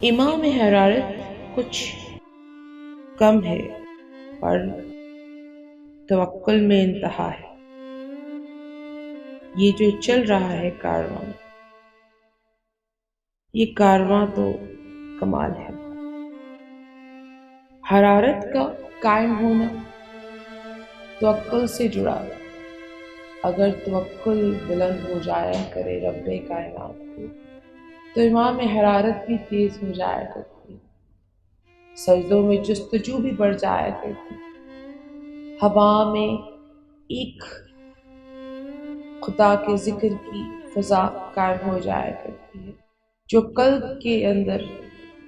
امام حرارت کچھ کم ہے اور توکل میں انتہا ہے۔ یہ جو چل رہا ہے کارواں، یہ کارواں تو کمال ہے۔ حرارت کا قائم ہونا توکل سے جڑا، اگر توکل بلند ہو جایا کرے رب کائنات کو تو امام حرارت بھی تیز ہو جایا کرتی، سجدوں میں جستجو بھی بڑھ جایا کرتی، ہوا میں ایک خدا کے ذکر کی فضا قائم ہو جایا کرتی ہے جو قلب کے اندر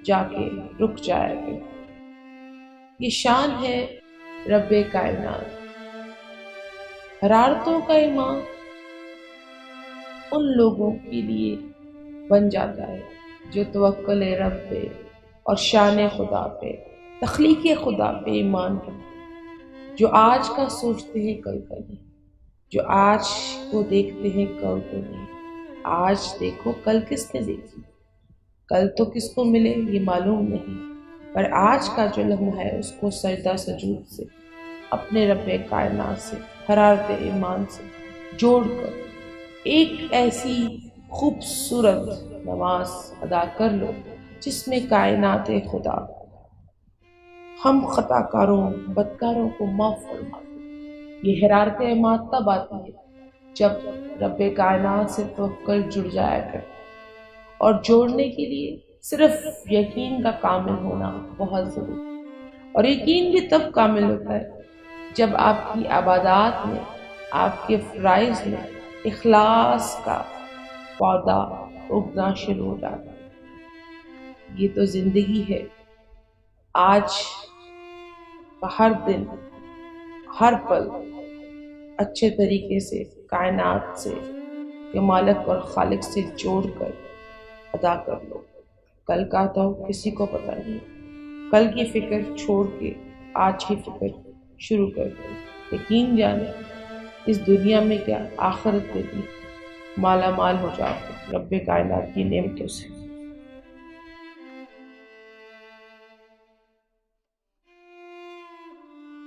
جا کے رک جایا کرتی۔ یہ شان ہے رب کائنات۔ حرارتوں کا امام ان لوگوں کے لیے بن جاتا ہے جو توکل رب پہ اور شان خدا پہ، تخلیق خدا پہ ایمان رکھتے، جو آج کا سوچتے ہیں کل کا نہیں، جو آج کو دیکھتے ہیں کل کو نہیں۔ آج دیکھو کل کس نے دیکھی، کل تو کس کو ملے یہ معلوم نہیں، پر آج کا جو لمحہ ہے اس کو سجدہ سجود سے، اپنے رب کائنات سے، حرارت ایمان سے جوڑ کر ایک ایسی خوبصورت نماز ادا کر لو جس میں کائنات خدا ہم خطا کاروں بدکاروں کو معاف فرما دے۔ یہ حرارت ایمان تب آتی ہے جب رب کائنات سے توکل جڑ جایا کر، اور جوڑنے کے لیے صرف یقین کا کامل ہونا بہت ضروری ہے۔ اور یقین بھی تب کامل ہوتا ہے جب آپ کی عبادات میں، آپ کے فرائض میں اخلاص کا پودا اگنا شروع ہو جاتا ہے۔ یہ تو زندگی ہے، آج کا ہر دن ہر پل اچھے طریقے سے کائنات سے کے مالک اور خالق سے جوڑ کر ادا کر لو۔ کل کا تو کسی کو پتہ نہیں، کل کی فکر چھوڑ کے آج کی فکر شروع کر دو۔ یقین جانے اس دنیا میں کیا آخرت میں بھی مالا مال ہو جاتے رب کائنات کی نعمتوں سے۔